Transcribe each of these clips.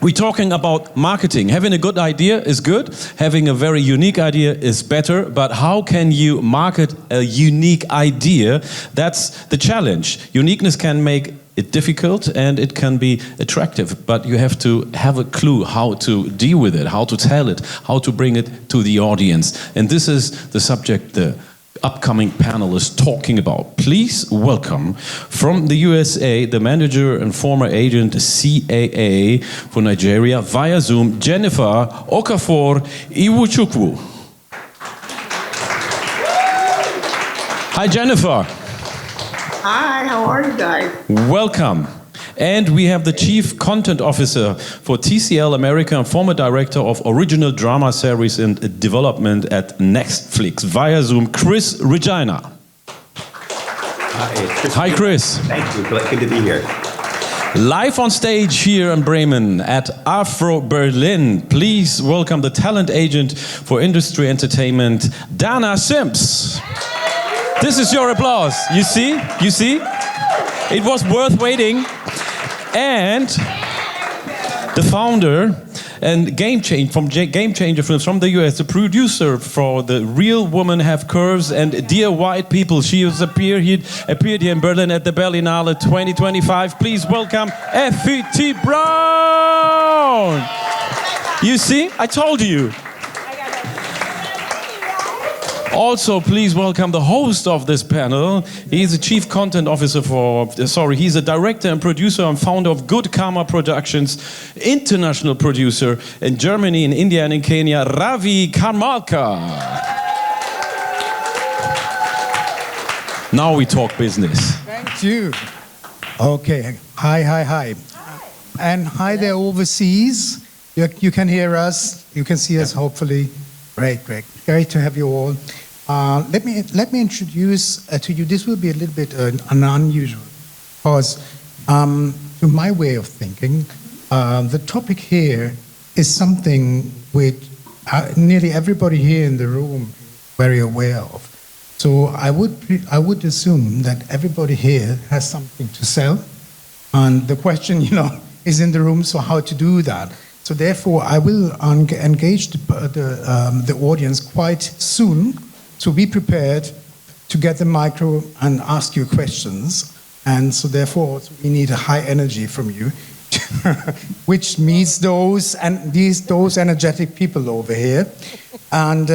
We're talking about marketing. Having a good idea is good. Having a very unique idea is better. But how can you market a unique idea? That's the challenge. Uniqueness can make it difficult and it can be attractive. But you have to have a clue how to deal with it, how to tell it, how to bring it to the audience. And this is the subject the upcoming panel is talking about. Please welcome from the USA, the manager and former agent CAA for Nigeria via Zoom, Jennifer Okafor Iwuchukwu. Hi, Jennifer. Hi, how are you guys? Welcome. And we have the Chief Content Officer for TCL America and former Director of Original Drama Series and Development at Netflix via Zoom, Regina. Hi, Chris. Thank you. Good to be here. Live on stage here in Bremen at Afrlo Berlin. Please welcome the talent agent for industry entertainment, Dana Sims. This is your applause. You see? You see? It was worth waiting. And the founder and Game Changer Films from the US, the producer for The Real Women Have Curves and Dear White People. She has appeared here in Berlin at the Berlinale 2025. Please welcome Effie Brown. You see? I told you. Also, please welcome the host of this panel. He's the Chief Content Officer he's a director and producer and founder of Good Karma Productions, international producer in Germany, in India and in Kenya, Ravi Karmalker. Now we talk business. Thank you. Okay, hi. And hi there overseas. You can hear us, you can see us hopefully. Great. Great to have you all. Let me introduce to you. This will be a little bit unusual, because to my way of thinking, the topic here is something which nearly everybody here in the room is very aware of. So I would assume that everybody here has something to sell, and the question, is in the room. So how to do that? So therefore, I will engage the audience quite soon. So be prepared to get the micro and ask you questions. And so therefore, we need a high energy from you, which meets those energetic people over here. And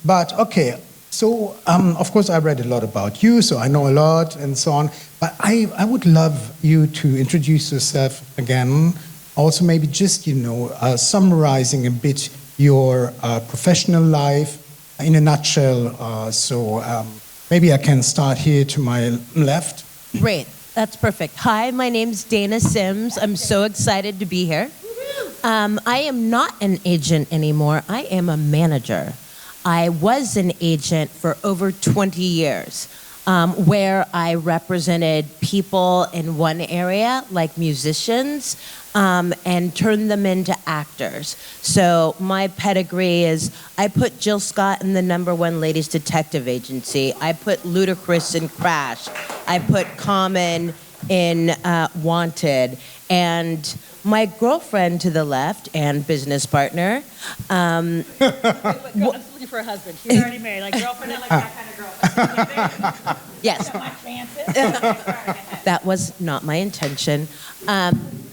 but okay, so of course I read a lot about you, so I know a lot and so on. But I would love you to introduce yourself again. Also, maybe just summarizing a bit your professional life. In a nutshell, maybe I can start here to my left. Great, that's perfect. Hi, my name's Dana Sims. I'm so excited to be here. I am not an agent anymore. I am a manager. I was an agent for over 20 years, where I represented people in one area, like musicians, and turned them into actors. So my pedigree is, I put Jill Scott in the #1 ladies detective agency. I put Ludacris in Crash. I put Common in Wanted. And my girlfriend to the left and business partner. I'm looking for a husband. She's already married. Like girlfriend, I like that kind of girlfriend. Yes. That was not my intention.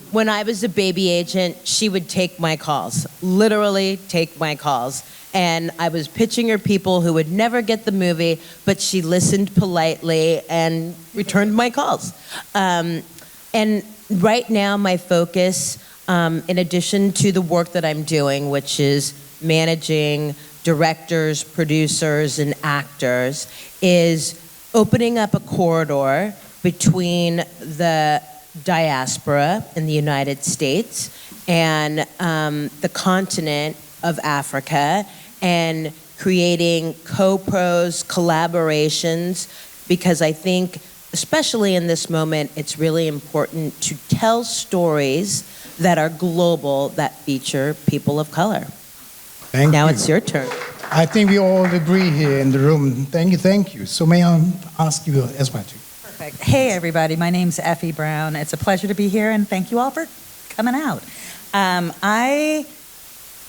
When I was a baby agent, she would take my calls, literally take my calls. And I was pitching her people who would never get the movie, but she listened politely and returned my calls. And right now, my focus, in addition to the work that I'm doing, which is managing directors, producers, and actors, is opening up a corridor between the diaspora in the United States and the continent of Africa, and creating co-pros, collaborations, because I think, especially in this moment, it's really important to tell stories that are global, that feature people of color. Thank now you. It's your turn. I think we all agree here in the room. Thank you. So may I ask you as well too? Perfect. Hey everybody, my name's Effie Brown. It's a pleasure to be here and thank you all for coming out. I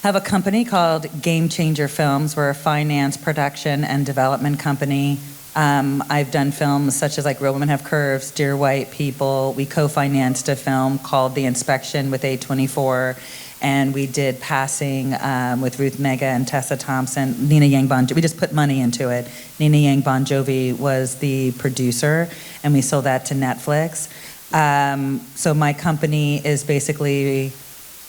have a company called Game Changer Films. We're a finance, production, and development company. I've done films such as like Real Women Have Curves, Dear White People. We co-financed a film called The Inspection with A24, and we did Passing with Ruth Nega and Tessa Thompson. Nina Yang Bon Jovi, we just put money into it. Nina Yang Bon Jovi was the producer, and we sold that to Netflix. So my company is basically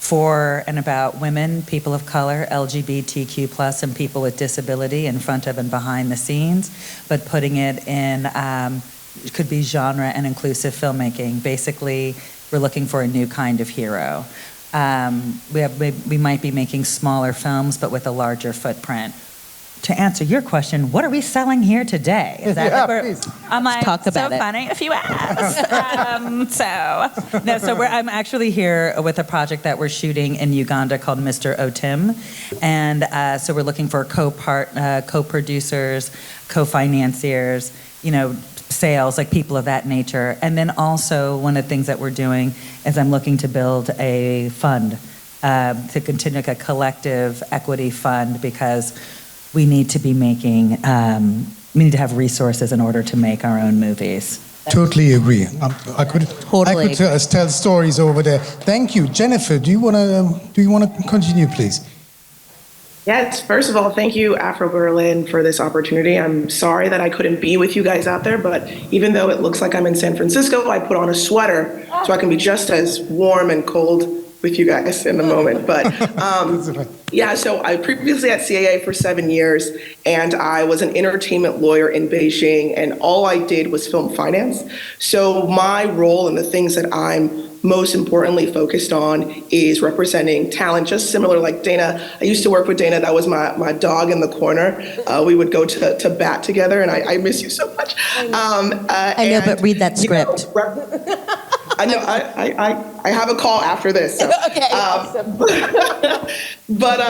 for and about women, people of color, LGBTQ+, and people with disability in front of and behind the scenes, but putting it in, it could be genre and inclusive filmmaking. Basically, we're looking for a new kind of hero. We might be making smaller films, but with a larger footprint. To answer your question, what are we selling here today? Is that please. I'm like, talk about so it. funny if you ask. I'm actually here with a project that we're shooting in Uganda called Mr. Otim. And so we're looking for co-producers, co-financiers, sales, like people of that nature. And then also one of the things that we're doing is I'm looking to build a fund to continue like a collective equity fund, because we need to be making, we need to have resources in order to make our own movies. Totally agree. I could Totally tell stories over there. Thank you, Jennifer. Do you want to continue, please? Yes, first of all, thank you, Afro Berlin, for this opportunity. I'm sorry that I couldn't be with you guys out there, but even though it looks like I'm in San Francisco, I put on a sweater so I can be just as warm and cold with you guys in the moment. But yeah, so I previously at CAA for 7 years, and I was an entertainment lawyer in Beijing, and all I did was film finance. So my role and the things that I'm most importantly focused on is representing talent, just similar like Dana. I used to work with Dana. That was my dog in the corner. We would go to bat together, and I miss you so much. I know, but read that script. I know. I have a call after this. So. Okay, awesome. But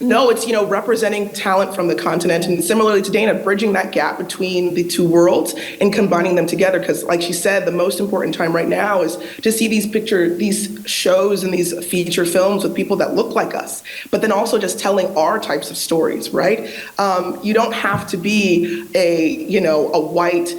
no, it's representing talent from the continent, and similarly to Dana, bridging that gap between the two worlds and combining them together. Because, like she said, the most important time right now is to see these shows and these feature films with people that look like us, but then also just telling our types of stories. Right? You don't have to be a white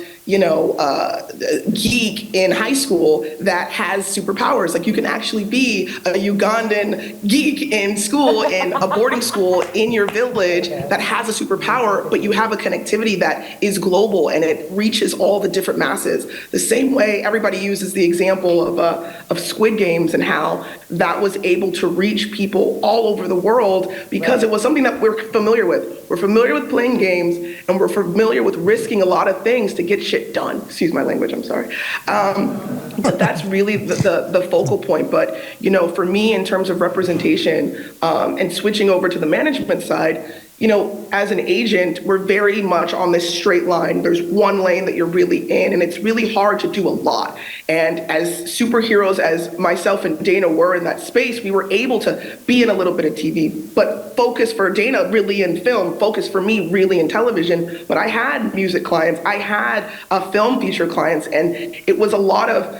geek in high school that has superpowers. Like, you can actually be a Ugandan geek in school, in a boarding school in your village that has a superpower, but you have a connectivity that is global and it reaches all the different masses. The same way everybody uses the example of Squid Games and how that was able to reach people all over the world because it was something that we're familiar with. We're familiar with playing games, and we're familiar with risking a lot of things to get shit done. Excuse my language, I'm sorry. But that's really the focal point. But, for me, in terms of representation and switching over to the management side, as an agent, we're very much on this straight line. There's one lane that you're really in, and it's really hard to do a lot. And as superheroes as myself and Dana were in that space, we were able to be in a little bit of TV, but focus for Dana really in film, focus for me really in television. But I had music clients, I had film feature clients, and it was a lot of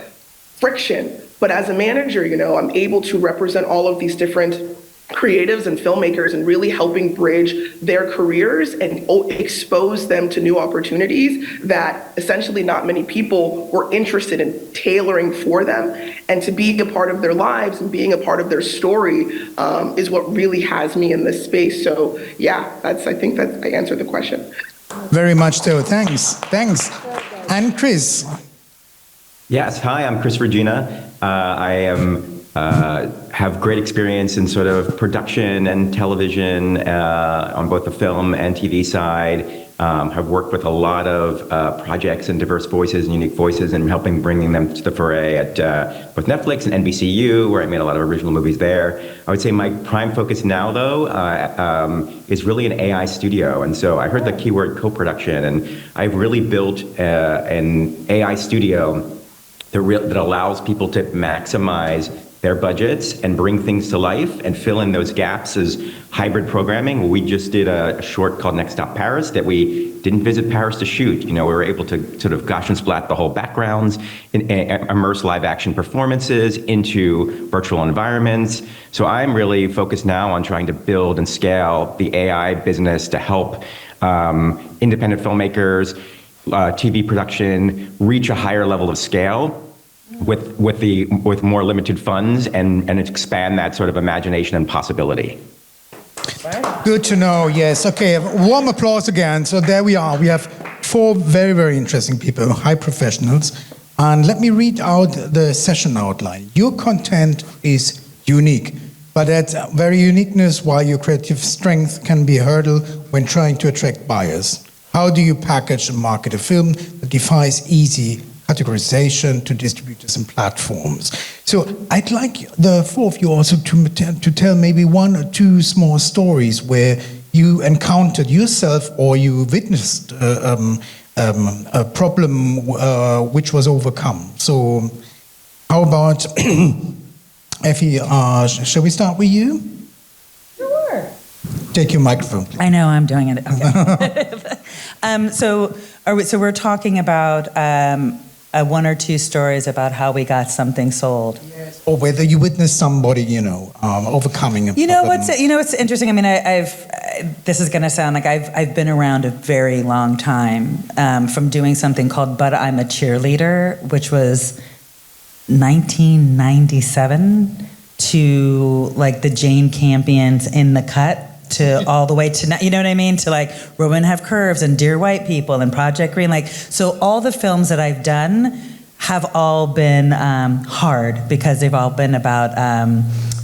friction. But as a manager, I'm able to represent all of these different creatives and filmmakers and really helping bridge their careers and expose them to new opportunities that essentially not many people were interested in tailoring for them. And to be a part of their lives and being a part of their story is what really has me in this space. So yeah, I think that I answered the question. Very much so. Thanks. And Chris. Yes, hi, I'm Chris Regina. Have great experience in sort of production and television on both the film and TV side. Have worked with a lot of projects and diverse voices and unique voices and helping bringing them to the foray at both Netflix and NBCU, where I made a lot of original movies there. I would say my prime focus now, though, is really an AI studio. And so I heard the keyword co-production, and I've really built an AI studio that allows people to maximize their budgets and bring things to life and fill in those gaps as hybrid programming. We just did a short called Next Stop Paris that we didn't visit Paris to shoot. We were able to sort of gosh and splat the whole backgrounds, immerse live action performances into virtual environments. So I'm really focused now on trying to build and scale the AI business to help independent filmmakers, TV production reach a higher level of scale with more limited funds and expand that sort of imagination and possibility. Good to know, yes. Okay, warm applause again. So there we are. We have 4 very, very interesting people, high professionals. And let me read out the session outline. Your content is unique, but that very uniqueness, while your creative strength can be a hurdle when trying to attract buyers. How do you package and market a film that defies easy categorization to distributors and platforms? So I'd like the 4 of you also to tell maybe 1 or 2 small stories where you encountered yourself or you witnessed a problem which was overcome. So how about Effie, shall we start with you? Sure. Take your microphone, please. I know I'm doing it. Okay. So we're talking about 1 or 2 stories about how we got something sold. Yes. Or whether you witnessed somebody, overcoming a problem. What's interesting. I mean, this is going to sound like I've been around a very long time, from doing something called "But I'm a Cheerleader," which was 1997, to like the Jane Campions in the Cut, to all the way to, you know what I mean? To like Women Have Curves and Dear White People and Project Green. So all the films that I've done have all been hard, because they've all been about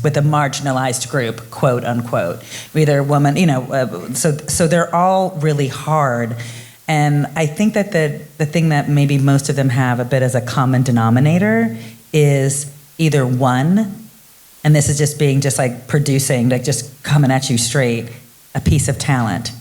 with a marginalized group, quote unquote. Either woman, so they're all really hard. And I think that the thing that maybe most of them have a bit as a common denominator is either one, and this is just being just like producing, like just coming at you straight, a piece of talent.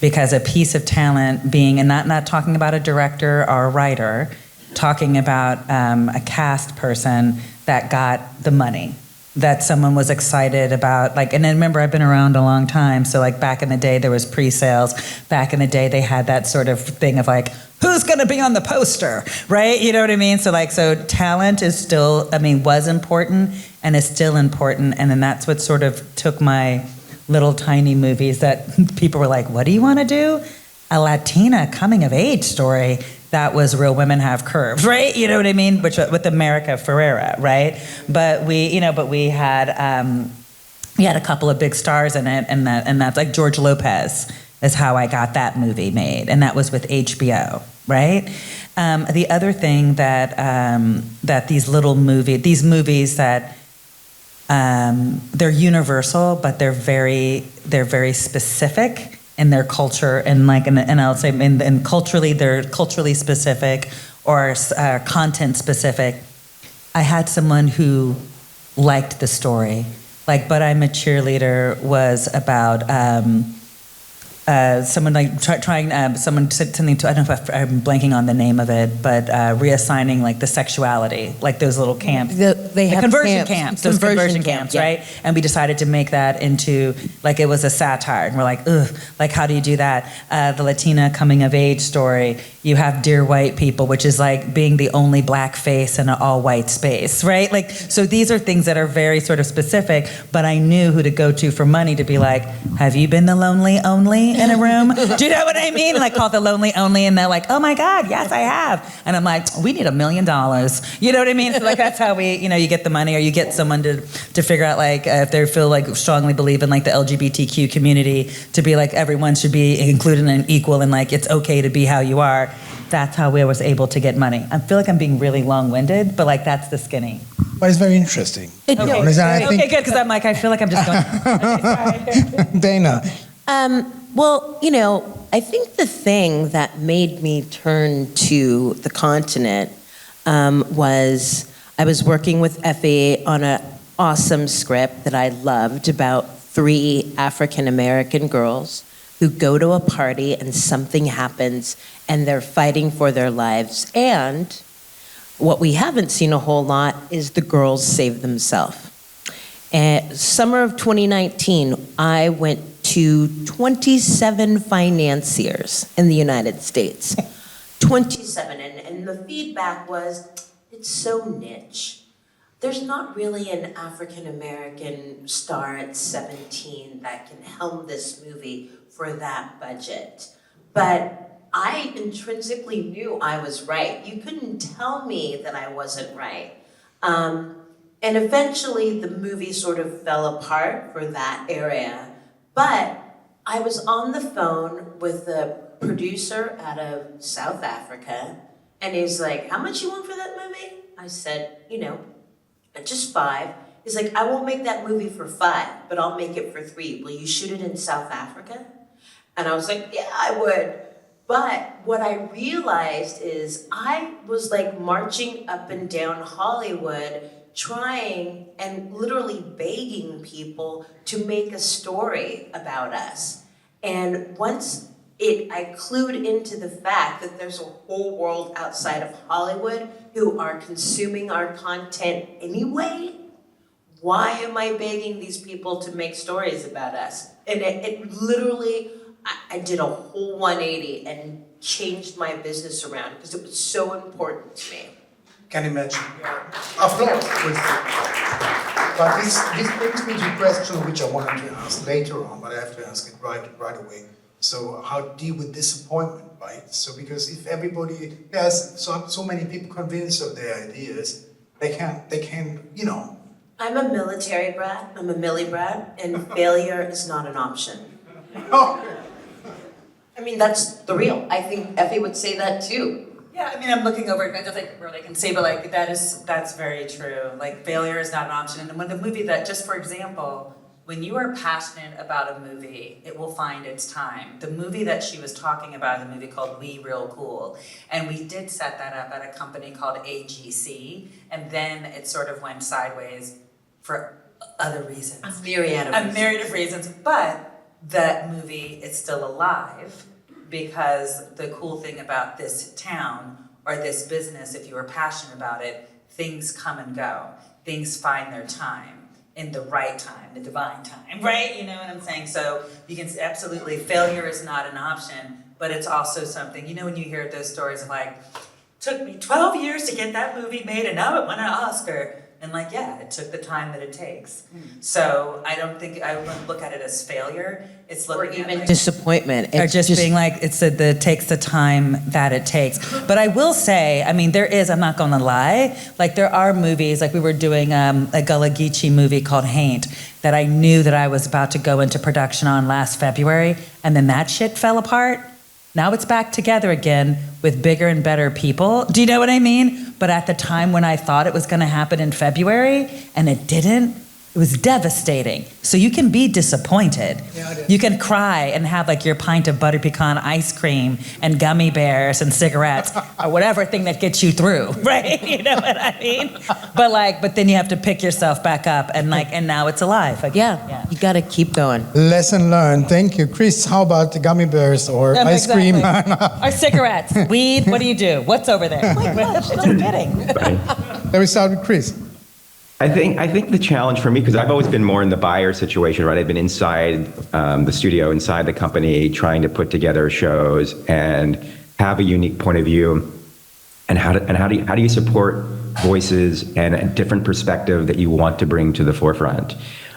Because a piece of talent being, and not talking about a director or a writer, talking about a cast person that got the money, that someone was excited about, and then remember, I've been around a long time, so like back in the day there was pre-sales, back in the day they had that sort of thing of like, who's gonna be on the poster, right? You know what I mean? So talent is still, was important and is still important, and then that's what sort of took my little tiny movies that people were like, what do you wanna do? A Latina coming of age story. That was Real Women Have Curves, right? You know what I mean? Which with America Ferrera, right? But we had a couple of big stars in it, and that's like George Lopez is how I got that movie made, and that was with HBO, right? The other thing that these movies that they're universal, but they're very specific in their culture, and I'll say, and culturally, they're culturally specific or content specific. I had someone who liked the story, But I'm a Cheerleader was about someone someone said something to, I don't know if I'm blanking on the name of it, but reassigning the sexuality, those little camps. They have conversion camps, those conversion camps, yeah. right? And we decided to make that into, it was a satire. And we're like, ugh, how do you do that? The Latina coming of age story, you have Dear White People, which is being the only black face in an all white space, right? So these are things that are very sort of specific, but I knew who to go to for money to be like, have you been the lonely only in a room? Do you know what I mean? Call the lonely only, and they're like, oh my God, yes, I have. And I'm like, we need $1 million. You know what I mean? So that's how we, you get the money, or you get someone to figure out if they feel strongly believe in the LGBTQ community, to be everyone should be included and equal, and it's okay to be how you are. That's how we was able to get money. I feel like I'm being really long-winded, but that's the skinny. But it's very interesting. Okay, okay, good, because I feel like I'm just going. Okay, Dana. Well, I think the thing that made me turn to the continent was I was working with Effie on an awesome script that I loved about 3 African American girls who go to a party and something happens and they're fighting for their lives. And What we haven't seen a whole lot is the girls save themselves. Summer of 2019, I went to 27 financiers in the United States. 27, and the feedback was, it's so niche. There's not really an African-American star at 17 that can helm this movie for that budget. But I intrinsically knew I was right. You couldn't tell me that I wasn't right. And eventually the movie sort of fell apart for that area. But I was on the phone with the producer out of South Africa, and he's like, how much you want for that movie? I said, just 5. He's like, I won't make that movie for 5, but I'll make it for 3. Will you shoot it in South Africa? And I was like, yeah, I would. But what I realized is I was like marching up and down Hollywood, trying and literally begging people to make a story about us. And once I clued into the fact that there's a whole world outside of Hollywood who are consuming our content anyway, why am I begging these people to make stories about us? And it literally, I did a whole 180 and changed my business around because it was so important to me. Can imagine. Afrlo, but this brings me to a question which I wanted to ask later on, but I have to ask it right away. So how to deal with disappointment, right? So because if everybody has so many people convinced of their ideas, they can, I'm a military brat, I'm a millie brat, and failure is not an option. I mean, that's the real. I think Effie would say that too. Yeah, I mean, I'm looking over it, I don't think really can say, but like, that's very true. Like, failure is not an option. And when the movie that, just for example, when you are passionate about a movie, it will find its time. The movie that she was talking about is a movie called We Real Cool. And we did set that up at a company called AGC, and then it sort of went sideways for other reasons. A myriad of reasons. But that movie is still alive because the cool thing about this town or this business, if you are passionate about it, things come and go. Things find their time. In the right time, the divine time, right? You know what I'm saying? So you can absolutely, failure is not an option, but it's also something, when you hear those stories of like, took me 12 years to get that movie made and now it won an Oscar. And like, yeah, it took the time that it takes. So I don't think, I wouldn't look at it as failure. It's looking or even at disappointment. Or just being like, it takes the time that it takes. But I will say, I mean, I'm not gonna lie, like there are movies, like we were doing a Gullah Geechee movie called Haint that I knew that I was about to go into production on last February, and then that shit fell apart. Now it's back together again with bigger and better people. Do you know what I mean? But at the time when I thought it was gonna happen in February and it didn't, it was devastating. So you can be disappointed. Yeah, you can cry and have like your pint of butter pecan ice cream and gummy bears and cigarettes or whatever thing that gets you through, right? You know what I mean? But then you have to pick yourself back up and now it's alive. Yeah, you gotta keep going. Lesson learned. Thank you. Chris, how about the gummy bears or ice cream? Or cigarettes, weed, what do you do? What's over there? Oh my gosh, it's kidding. Let me start with Chris. I think the challenge for me, because I've always been more in the buyer situation, right? I've been inside the studio, inside the company, trying to put together shows and have a unique point of view. And how do you support voices and a different perspective that you want to bring to the forefront?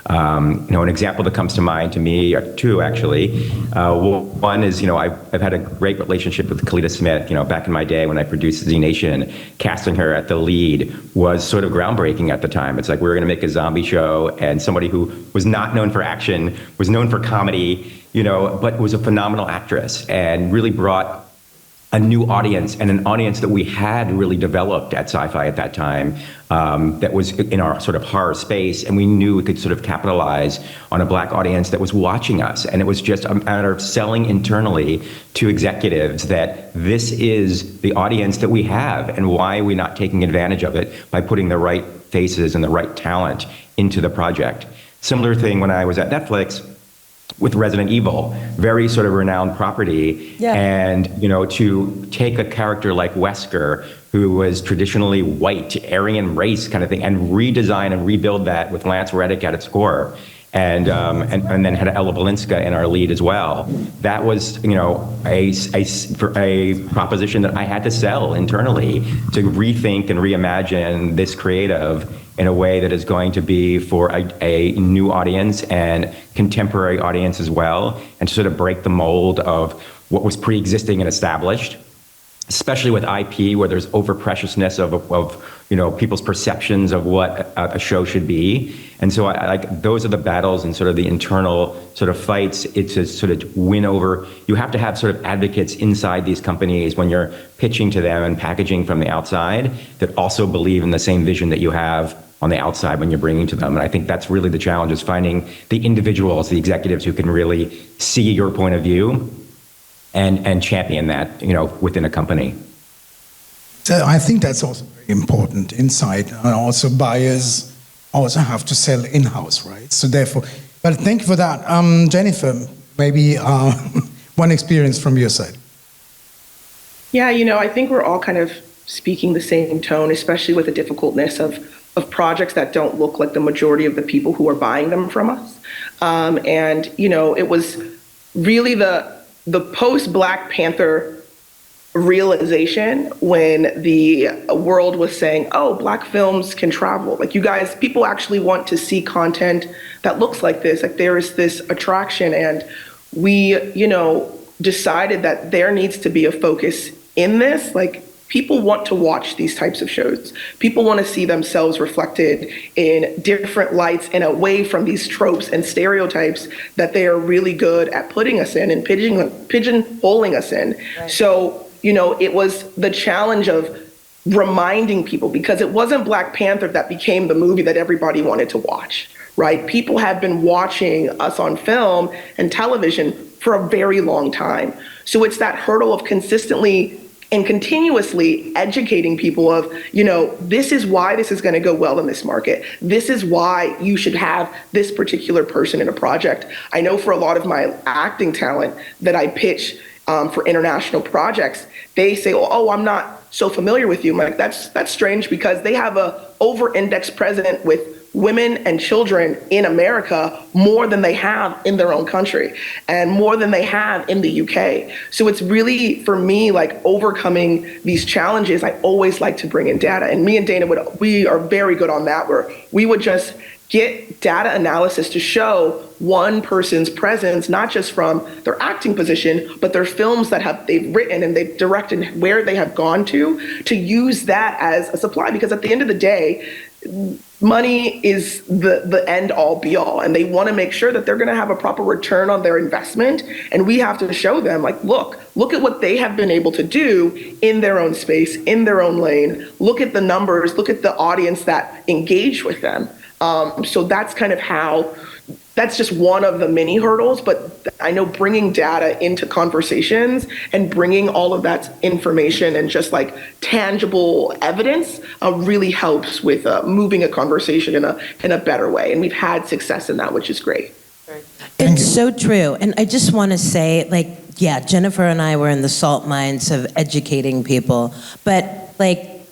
An example that comes to mind to me, or two actually. One is, I've had a great relationship with Kalita Smith. Back in my day when I produced Z Nation, casting her at the lead was sort of groundbreaking at the time. It's like we were going to make a zombie show, and somebody who was not known for action, was known for comedy, but was a phenomenal actress and really brought a new audience, and an audience that we had really developed at Sci-Fi at that time, that was in our sort of horror space, and we knew we could sort of capitalize on a Black audience that was watching us. And it was just a matter of selling internally to executives that this is the audience that we have, and why are we not taking advantage of it by putting the right faces and the right talent into the project. Similar thing when I was at Netflix. with Resident Evil, very sort of renowned property. Yeah. And, to take a character like Wesker, who was traditionally white, Aryan race kind of thing, and redesign and rebuild that with Lance Reddick at its core. And then had Ella Balinska in our lead as well. That was, a proposition that I had to sell internally to rethink and reimagine this creative in a way that is going to be for a new audience and contemporary audience as well, and to sort of break the mold of what was pre-existing and established, especially with IP, where there's over-preciousness of people's perceptions of what a show should be. And so those are the battles and sort of the internal sort of fights. It's to sort of win over. You have to have sort of advocates inside these companies when you're pitching to them and packaging from the outside that also believe in the same vision that you have on the outside when you're bringing to them. And I think that's really the challenge, is finding the individuals, the executives who can really see your point of view and champion that, within a company. So I think that's also very important insight. And also buyers also have to sell in-house, right? So therefore, well, thank you for that. Jennifer, maybe one experience from your side. Yeah, I think we're all kind of speaking the same tone, especially with the difficultness of projects that don't look like the majority of the people who are buying them from us. And, it was really the post-Black Panther realization when the world was saying, oh, Black films can travel. Like, you guys, people actually want to see content that looks like this. Like, there is this attraction, and we, decided that there needs to be a focus in this. Like, people want to watch these types of shows. People want to see themselves reflected in different lights and away from these tropes and stereotypes that they are really good at putting us in and pigeonholing us in. Right. So, it was the challenge of reminding people, because it wasn't Black Panther that became the movie that everybody wanted to watch, right? People have been watching us on film and television for a very long time. So it's that hurdle of consistently and continuously educating people of, this is why this is going to go well in this market. This is why you should have this particular person in a project. I know for a lot of my acting talent that I pitch for international projects, they say, oh, I'm not so familiar with you. I'm like, that's strange, because they have a over-index present with women and children in America more than they have in their own country and more than they have in the UK. So it's really, for me, like overcoming these challenges. I always like to bring in data, and me and Dana we are very good on that, where we would just get data analysis to show one person's presence, not just from their acting position, but their films that they've written and they've directed, where they have gone to use that as a supply. Because at the end of the day, money is the end all be all, and they want to make sure that they're going to have a proper return on their investment. And we have to show them, like, look at what they have been able to do in their own space, in their own lane. Look at the numbers, look at the audience that engage with them. So that's kind of that's just one of the many hurdles, but I know bringing data into conversations and bringing all of that information and just like tangible evidence really helps with moving a conversation in a better way. And we've had success in that, which is great. It's so true. And I just want to say, Jennifer and I were in the salt mines of educating people, but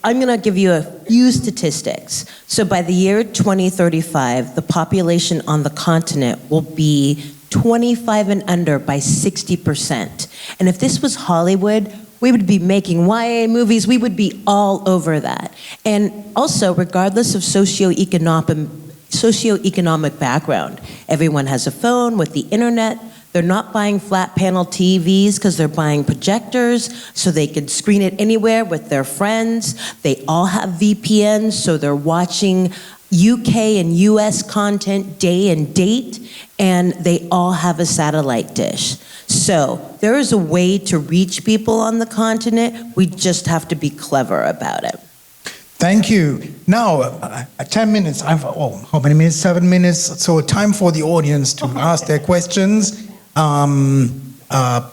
I'm going to give you a few statistics. So by the year 2035, the population on the continent will be 25 and under by 60%. And if this was Hollywood, we would be making YA movies. We would be all over that. And also, regardless of socioeconomic background, everyone has a phone with the internet. They're not buying flat panel TVs because they're buying projectors so they can screen it anywhere with their friends. They all have VPNs, so they're watching UK and US content day and date, and they all have a satellite dish. So there is a way to reach people on the continent. We just have to be clever about it. Thank you. Now, 10 minutes. How many minutes? 7 minutes. So time for the audience to ask their questions.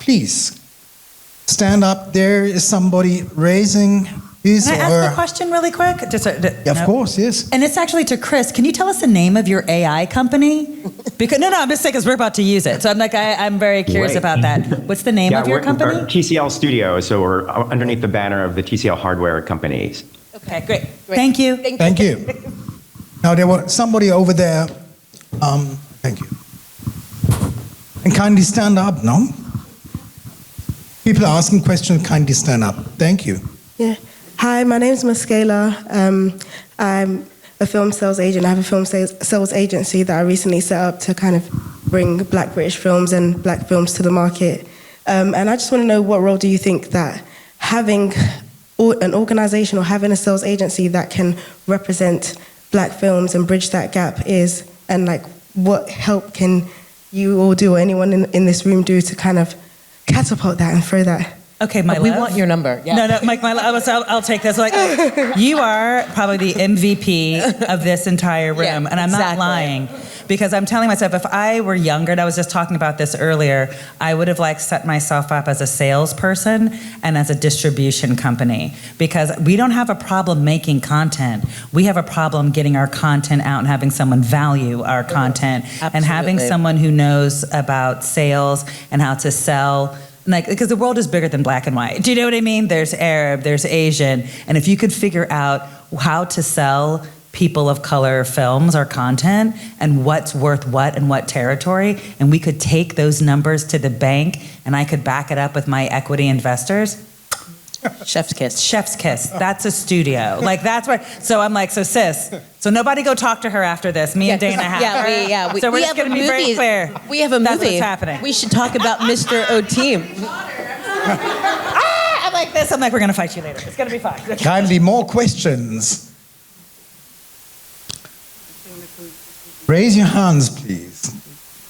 Please stand up. There is somebody raising his Can I ask the question really quick? Of course, yes. And it's actually to Chris. Can you tell us the name of your AI company? Because no, I'm just saying because we're about to use it. So I'm like, I'm very curious Great. about that. What's the name of your we're company? TCL Studios, so we're underneath the banner of the TCL hardware companies. Okay, great. Thank you. Thank you. Now there was somebody over there. Thank you. And kindly stand up, no? People are asking questions, kindly stand up. Thank you. Yeah. Hi, my name's Michaela. I'm a film sales agent. I have a film sales agency that I recently set up to kind of bring Black British films and Black films to the market. And I just want to know, what role do you think that having an organization or having a sales agency that can represent Black films and bridge that gap is, and like what help can you all do, or anyone in this room do, to kind of catapult that and throw that? Okay, my We love. want your number. Yeah. No, Mike, I'll take this. Like, you are probably the MVP of this entire room, Yeah, and I'm not exactly. lying, because I'm telling myself, if I were younger, and I was just talking about this earlier, I would have like set myself up as a salesperson and as a distribution company, because we don't have a problem making content. We have a problem getting our content out and having someone value our content and having Absolutely. someone who knows about sales and how to sell. Like, because the world is bigger than black and white. Do you know what I mean? There's Arab, there's Asian, and if you could figure out how to sell people of color films or content and what's worth what and what territory, and we could take those numbers to the bank and I could back it up with my equity investors. Chef's kiss. Chef's kiss. That's a studio. Like, that's what. So I'm like, so sis. So nobody go talk to her after this. Me and Dana have her. So we're just going to be very clear. We have a movie. That's what's happening. We should talk about Mr. O'Team. I'm like this. I'm like, we're going to fight you later. It's going to be fine. Kindly, more questions. Raise your hands, please.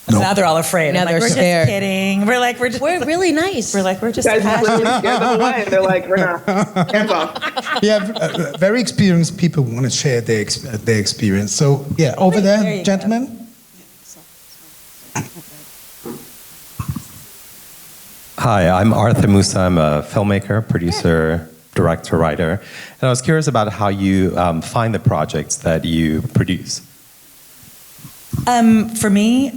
So now they're all afraid. Now I'm like, they're we're scared. just kidding. We're really nice. We're just Guys passionate. really scared them away. They're like, we're not. Hands off. Yeah, very experienced people want to share their experience. So, yeah, over There there, you gentlemen. Hi, I'm Arthur Musa. I'm a filmmaker, producer, director, writer. And I was curious about how you find the projects that you produce. For me,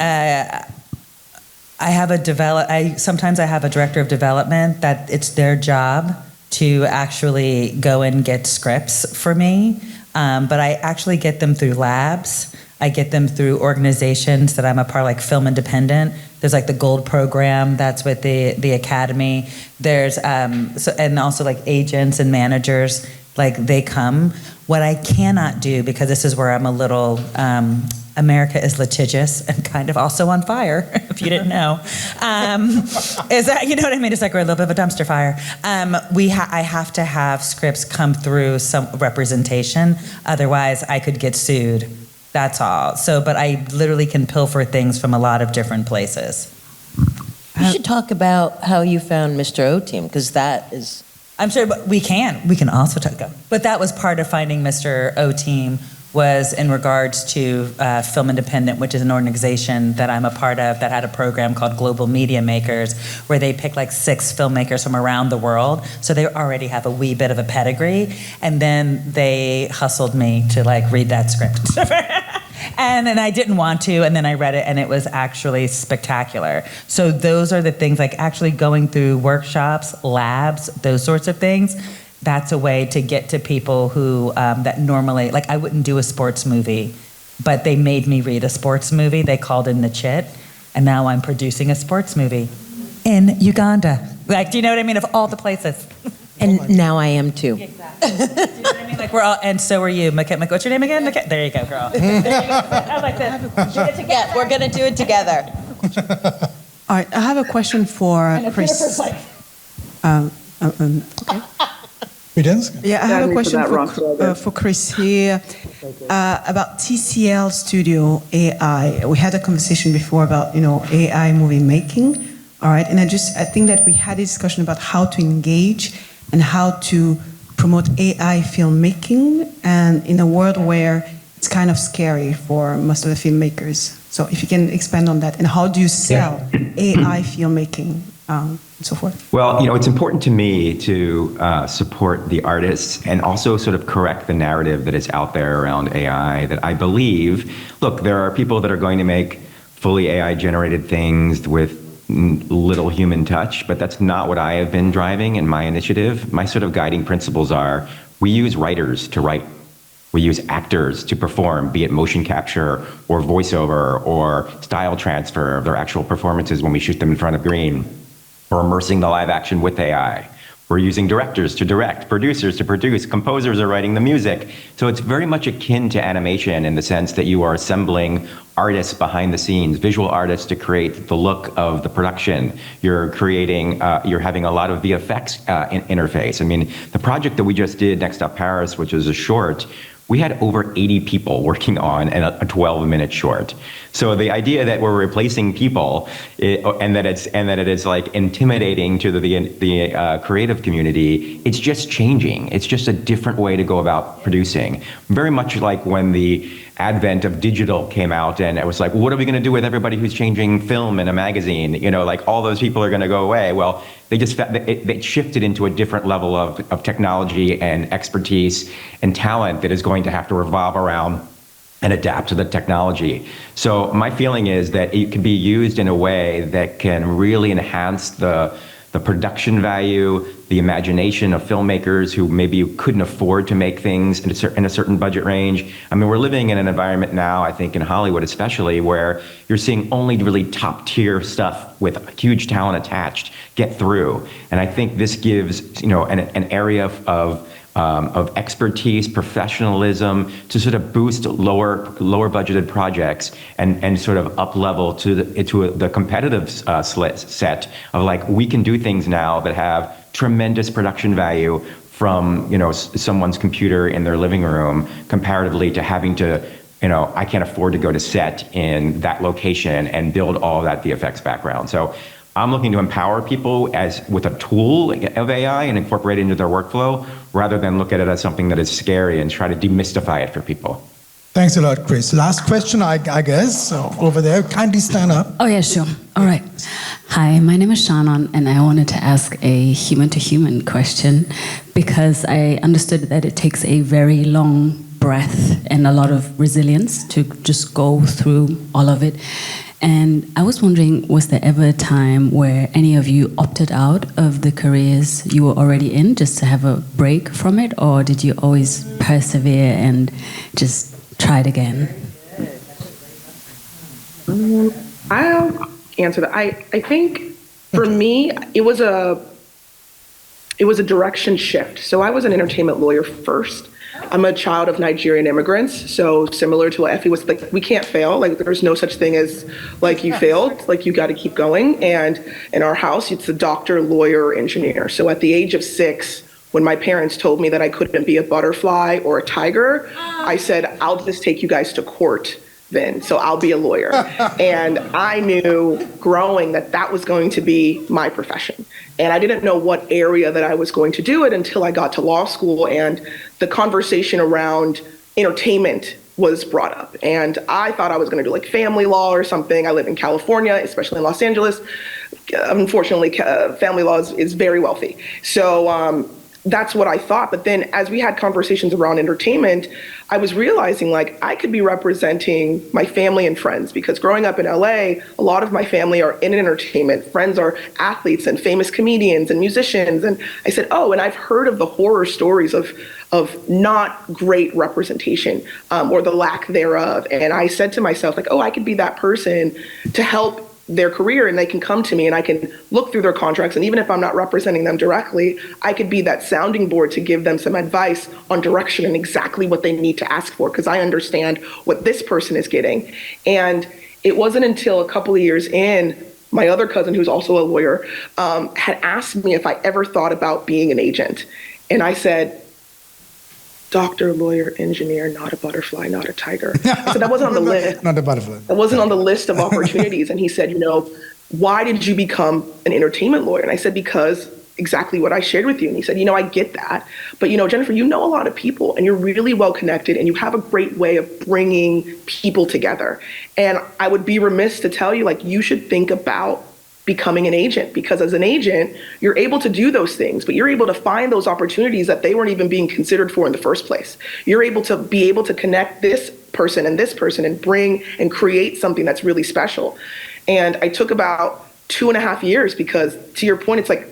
sometimes I have a director of development that it's their job to actually go and get scripts for me. But I actually get them through labs. I get them through organizations that I'm a part of, like Film Independent. There's like the Gold Program, that's with the Academy. There's, and also like agents and managers, like they come. What I cannot do, because this is where I'm a little, America is litigious and kind of also on fire, if you didn't know. Is that, you know what I mean? It's like we're a little bit of a dumpster fire. I have to have scripts come through some representation, otherwise I could get sued. That's all. So, but I literally can pilfer things from a lot of different places. You should talk about how you found Mr. O'Team, because that is... I'm sure, but we can also talk about. But that was part of finding Mr. O'Team, was in regards to Film Independent, which is an organization that I'm a part of that had a program called Global Media Makers, where they pick like 6 filmmakers from around the world. So they already have a wee bit of a pedigree. And then they hustled me to like read that script. And then I didn't want to, and then I read it, and it was actually spectacular. So those are the things, like actually going through workshops, labs, those sorts of things. That's a way to get to people who, that normally, like I wouldn't do a sports movie, but they made me read a sports movie. They called in the chit, and now I'm producing a sports movie in Uganda. Like, do you know what I mean? Of all the places. And now I am too. Exactly. Do you know what I mean? Like we're all, and so are you. What's your name again? There you go, girl. There you go. I like this. Yeah, we're going to do it together. All right, I have a question for Chris. Okay. Yeah, I have a question for Chris here about TCL Studio AI. We had a conversation before about AI movie making. All right, and I think that we had a discussion about how to engage and how to promote AI filmmaking, and in a world where it's kind of scary for most of the filmmakers. So if you can expand on that, and how do you sell AI filmmaking and so forth? Well, it's important to me to support the artists and also sort of correct the narrative that is out there around AI, that I believe, look, there are people that are going to make fully AI-generated things with little human touch, but that's not what I have been driving in my initiative. My sort of guiding principles are, we use writers to write. We use actors to perform, be it motion capture or voiceover or style transfer of their actual performances when we shoot them in front of green. We're immersing the live action with AI. We're using directors to direct, producers to produce, composers are writing the music. So it's very much akin to animation in the sense that you are assembling artists behind the scenes, visual artists to create the look of the production. You're creating, you're having a lot of VFX interface. I mean, the project that we just did, Next Up Paris, which is a short, we had over 80 people working on a 12-minute short. So the idea that we're replacing people and that it is like intimidating to the creative community, it's just changing. It's just a different way to go about producing. Very much like when the advent of digital came out and it was like, what are we going to do with everybody who's changing film in a magazine? You know, like all those people are going to go away. Well, they shifted into a different level of technology and expertise and talent that is going to have to revolve around and adapt to the technology. So my feeling is that it can be used in a way that can really enhance the production value, the imagination of filmmakers who maybe couldn't afford to make things in a certain budget range. I mean, we're living in an environment now, I think in Hollywood especially, where you're seeing only really top tier stuff with huge talent attached get through. And I think this gives, you know, an area of expertise, professionalism to sort of boost lower budgeted projects and sort of up level to the competitive set of like, we can do things now that have tremendous production value from, you know, someone's computer in their living room comparatively to having to, you know, I can't afford to go to set in that location and build all of that VFX background. So I'm looking to empower people with a tool of AI and incorporate it into their workflow rather than look at it as something that is scary and try to demystify it for people. Thanks a lot, Chris. Last question, I guess, over there. Kindly stand up. Oh, yeah, sure. All right. Hi, my name is Shannon, and I wanted to ask a human-to-human question because I understood that it takes a very long breath and a lot of resilience to just go through all of it. And I was wondering, was there ever a time where any of you opted out of the careers you were already in just to have a break from it, or did you always persevere and just try it again? I'll answer that. I think for me, it was a direction shift. So I was an entertainment lawyer first. I'm a child of Nigerian immigrants, so similar to what Effie was like, we can't fail. Like, there's no such thing as like you failed. Like, you got to keep going. And in our house, it's a doctor, lawyer, engineer. So at the age of 6, when my parents told me that I couldn't be a butterfly or a tiger, I said, I'll just take you guys to court then, so I'll be a lawyer. And I knew growing that that was going to be my profession. And I didn't know what area that I was going to do it until I got to law school and the conversation around entertainment was brought up. And I thought I was going to do like family law or something. I live in California, especially in Los Angeles. Unfortunately, family law is very wealthy. So that's what I thought. But then as we had conversations around entertainment, I was realizing like I could be representing my family and friends, because growing up in LA, a lot of my family are in entertainment. Friends are athletes and famous comedians and musicians. And I said, oh, and I've heard of the horror stories of not great representation or the lack thereof. And I said to myself, like, oh, I could be that person to help their career, and they can come to me and I can look through their contracts. And even if I'm not representing them directly, I could be that sounding board to give them some advice on direction and exactly what they need to ask for, because I understand what this person is getting. And it wasn't until a couple of years in, my other cousin, who's also a lawyer, had asked me if I ever thought about being an agent. And I said, doctor, lawyer, engineer, not a butterfly, not a tiger. I said, that wasn't on the list. Not a butterfly. That wasn't on the list of opportunities. And he said, you know, why did you become an entertainment lawyer? And I said, because exactly what I shared with you. And he said, you know, I get that. But, you know, Jennifer, you know a lot of people and you're really well connected and you have a great way of bringing people together. And I would be remiss to tell you, like, you should think about becoming an agent, because as an agent, you're able to do those things, but you're able to find those opportunities that they weren't even being considered for in the first place. You're able to connect this person and bring and create something that's really special. And I took about 2.5 years, because to your point, it's like,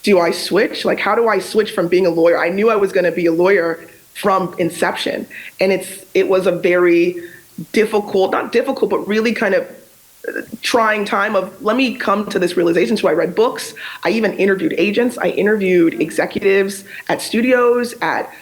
do I switch? Like, how do I switch from being a lawyer? I knew I was going to be a lawyer from inception. And it was a very not difficult, but really kind of trying time of, let me come to this realization. So I read books. I even interviewed agents. I interviewed executives at studios, at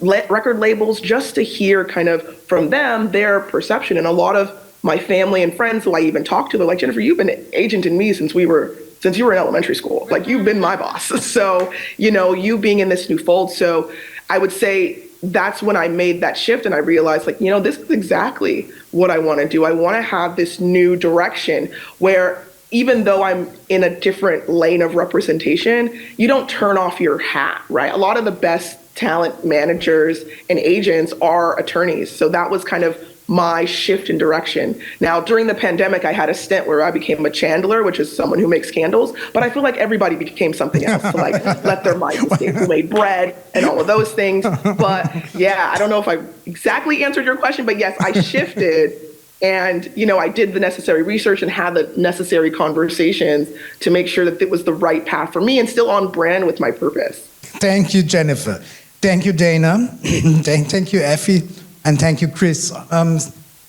record labels, just to hear kind of from them their perception. And a lot of my family and friends who I even talked to, they're like, Jennifer, you've been agenting me since you were in elementary school. Like, you've been my boss. So, you being in this new fold. So I would say that's when I made that shift, and I realized, like, this is exactly what I want to do. I want to have this new direction where, even though I'm in a different lane of representation, you don't turn off your hat, right? A lot of the best talent managers and agents are attorneys. So that was kind of my shift in direction. Now, during the pandemic, I had a stint where I became a chandler, which is someone who makes candles, but I feel like everybody became something else to like let their minds escape, who made bread and all of those things. But yeah, I don't know if I exactly answered your question, but yes, I shifted, and I did the necessary research and had the necessary conversations to make sure that it was the right path for me and still on brand with my purpose. Thank you, Jennifer. Thank you, Dana. Thank you, Effie. And thank you, Chris,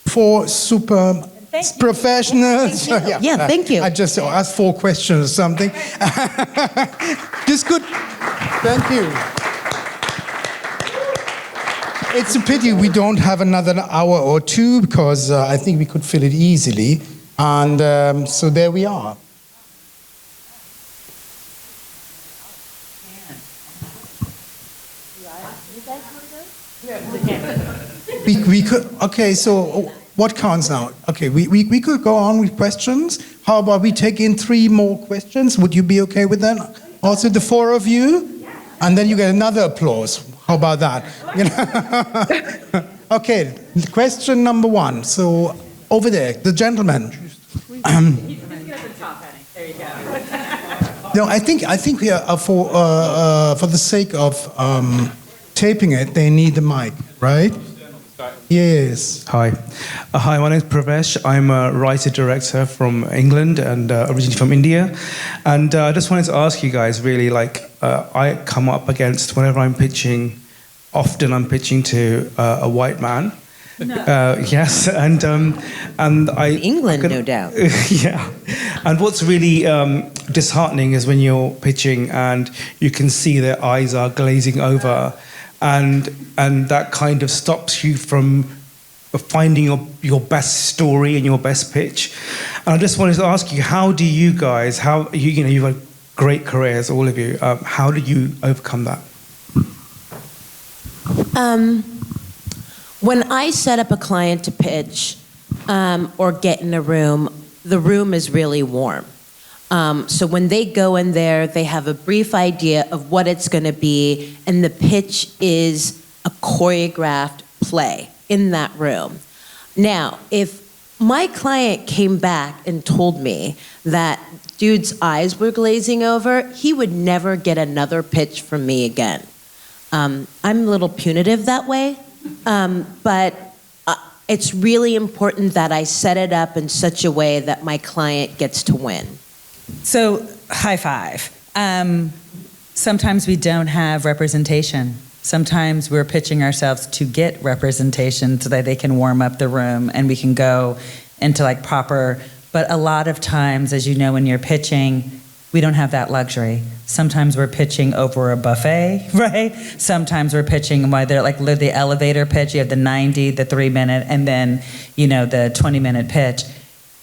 for super professionals. Yeah, thank you. I just asked 4 questions or something. Just good. Thank you. It's a pity we don't have another hour or 2, because I think we could fill it easily. And so there we are. We could, okay, so what counts now? Okay, we could go on with questions. How about we take in 3 more questions? Would you be okay with that? Also, the 4 of you? And then you get another applause. How about that? Okay, question number 1. So, over there, the gentleman. No, I think we are for the sake of taping it, they need the mic, right? Yes. Hi. Hi, my name is Pravesh. I'm a writer-director from England and originally from India. And I just wanted to ask you guys, really, I come up against, whenever I'm pitching, often I'm pitching to a white man. No. Yes, and I... England, no doubt. Yeah. And what's really disheartening is when you're pitching and you can see their eyes are glazing over, and that kind of stops you from finding your best story and your best pitch. And I just wanted to ask you, how do you guys, you've had great careers, all of you, how did you overcome that? When I set up a client to pitch or get in a room, the room is really warm. So when they go in there, they have a brief idea of what it's going to be, and the pitch is a choreographed play in that room. Now, if my client came back and told me that dude's eyes were glazing over, he would never get another pitch from me again. I'm a little punitive that way, but it's really important that I set it up in such a way that my client gets to win. So, high five. Sometimes we don't have representation. Sometimes we're pitching ourselves to get representation so that they can warm up the room and we can go into like proper, but a lot of times, as you know, when you're pitching, we don't have that luxury. Sometimes we're pitching over a buffet, right? Sometimes we're pitching whether like the elevator pitch, you have the 90, the 3-minute, and then, the 20-minute pitch.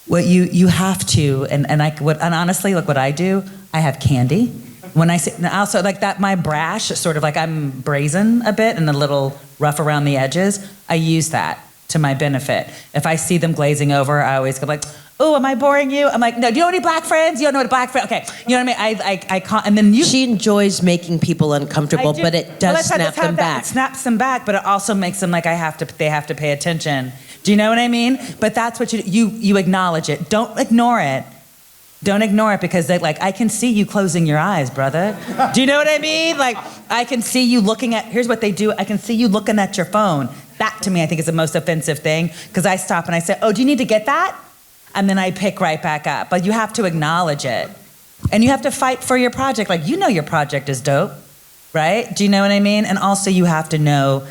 What you have to, and honestly, like what I do, I have candy. When I say, also like that, my brash, sort of like I'm brazen a bit and a little rough around the edges, I use that to my benefit. If I see them glazing over, I always go like, oh, am I boring you? I'm like, no, do you know any black friends? You don't know what a black friend, okay. You know what I mean? I can't, and then She enjoys making people uncomfortable, but it does snap them back. It snaps them back, but it also makes them like they have to pay attention. Do you know what I mean? But that's what you acknowledge it. Don't ignore it. Don't ignore it because I can see you closing your eyes, brother. Do you know what I mean? Like, I can see you looking at, here's what they do. I can see you looking at your phone. That to me, I think is the most offensive thing because I stop and I say, oh, do you need to get that? And then I pick right back up. But you have to acknowledge it. And you have to fight for your project. Like, you know your project is dope, right? Do you know what I mean? And also you have to know,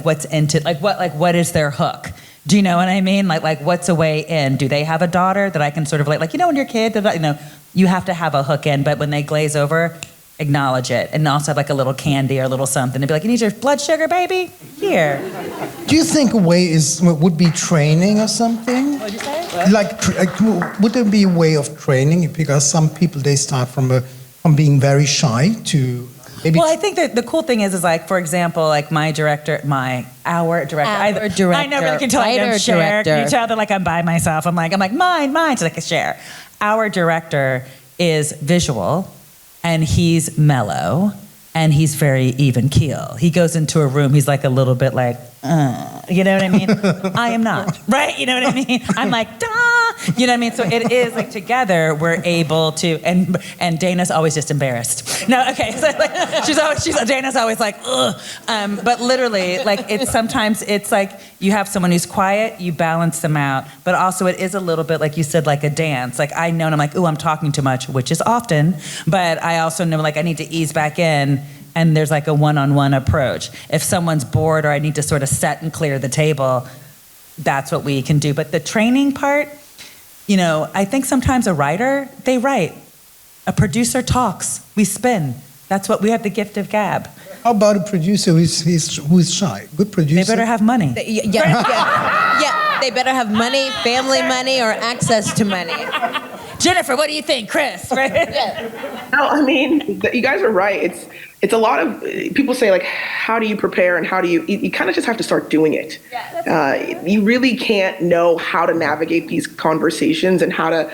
what's into, what is their hook? Do you know what I mean? Like what's a way in? Do they have a daughter that I can sort of when your kid, you have to have a hook in, but when they glaze over, acknowledge it. And also have a little candy or a little something to be like, you need your blood sugar, baby? Here. Do you think a way would be training or something? What did you say? Would there be a way of training? Because some people, they start from being very shy to maybe. Well, I think that the cool thing is for example, our director. I never really can tell I don't share. Can you tell that I'm by myself? I'm like mine. So a share. Our director is visual, and he's mellow, and he's very even keel. He goes into a room, he's a little bit you know what I mean? I am not, right? You know what I mean? I'm duh, you know what I mean? So it is together we're able to, and Dana's always just embarrassed. No, okay, so Dana's always ugh. But literally, sometimes it's you have someone who's quiet, you balance them out, but also it is a little bit like you said, like a dance. I know, and I'm ooh, I'm talking too much, which is often, but I also know I need to ease back in. And there's a one-on-one approach. If someone's bored or I need to sort of set and clear the table, that's what we can do. But the training part, I think sometimes a writer, they write. A producer talks. We spin. That's what we have the gift of gab. How about a producer who's shy? Good producer. They better have money. Yeah, they better have money, family money, or access to money. Jennifer, what do you think? Chris, right? Yeah. No, I mean, you guys are right. It's a lot of people say how do you prepare and how do you kind of just have to start doing it. Yeah, you really can't know how to navigate these conversations and how to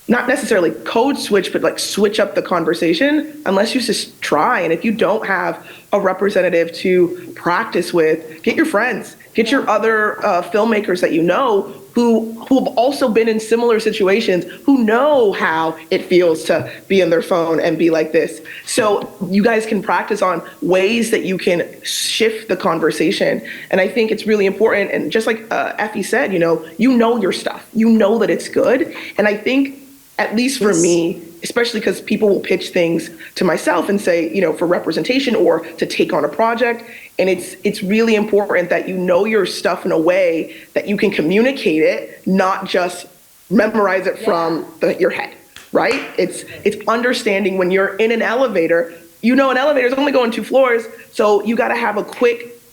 not necessarily code switch, but switch up the conversation unless you just try. And if you don't have a representative to practice with, get your friends, get your other filmmakers that you know who have also been in similar situations, who know how it feels to be on their phone and be like this. So you guys can practice on ways that you can shift the conversation. And I think it's really important. And just like Effie said, you know your stuff. You know that it's good. And I think, at least for me, especially because people will pitch things to myself and say, for representation or to take on a project. And it's really important that you know your stuff in a way that you can communicate it, not just memorize it from your head, right? It's understanding when you're in an elevator, an elevator is only going 2 floors. So you got to have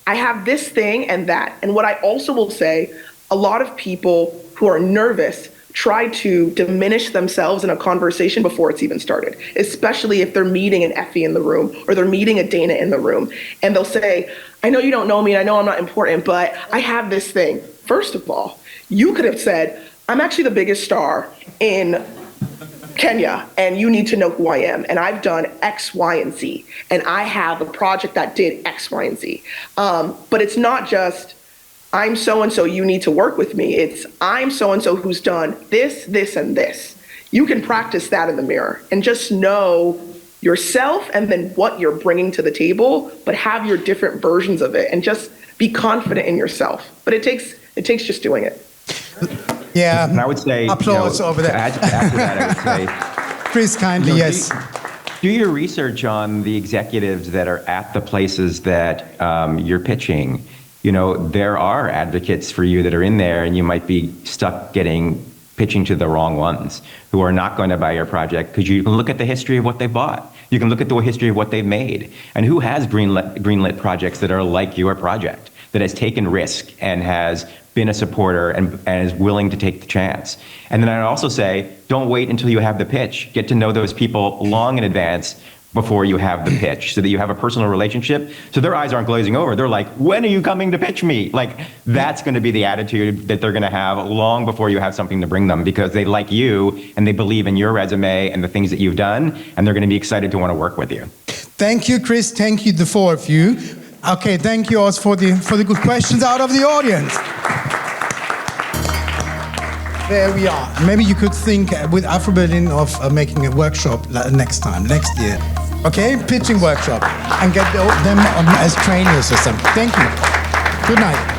I have this thing and that. And what I also will say, a lot of people who are nervous try to diminish themselves in a conversation before it's even started, especially if they're meeting an Effie in the room or they're meeting a Dana in the room. And they'll say, I know you don't know me and I know I'm not important, but I have this thing. First of all, you could have said, I'm actually the biggest star in Kenya and you need to know who I am. And I've done X, Y, and Z. And I have a project that did X, Y, and Z. But it's not just, I'm so-and-so, you need to work with me. It's I'm so-and-so who's done this, this, and this. You can practice that in the mirror and just know yourself and then what you're bringing to the table, but have your different versions of it and just be confident in yourself. But it takes just doing it. Yeah. And I would say, applause over there. After that, I would say, Chris, kindly, yes. Do your research on the executives that are at the places that you're pitching. There are advocates for you that are in there, and you might be stuck pitching to the wrong ones who are not going to buy your project because you can look at the history of what they bought. You can look at the history of what they've made and who has greenlit projects that are like your project, that has taken risk and has been a supporter and is willing to take the chance. And then I'd also say, don't wait until you have the pitch. Get to know those people long in advance before you have the pitch so that you have a personal relationship. So their eyes aren't glazing over. They're like, when are you coming to pitch me? That's going to be the attitude that they're going to have long before you have something to bring them because they like you and they believe in your resume and the things that you've done, and they're going to be excited to want to work with you. Thank you, Chris. Thank you, the 4 of you. Okay, thank you also for the good questions out of the audience. There we are. Maybe you could think with Afro Berlin of making a workshop next year. Okay, pitching workshop, and get them on as trainers or something. Thank you. Good night.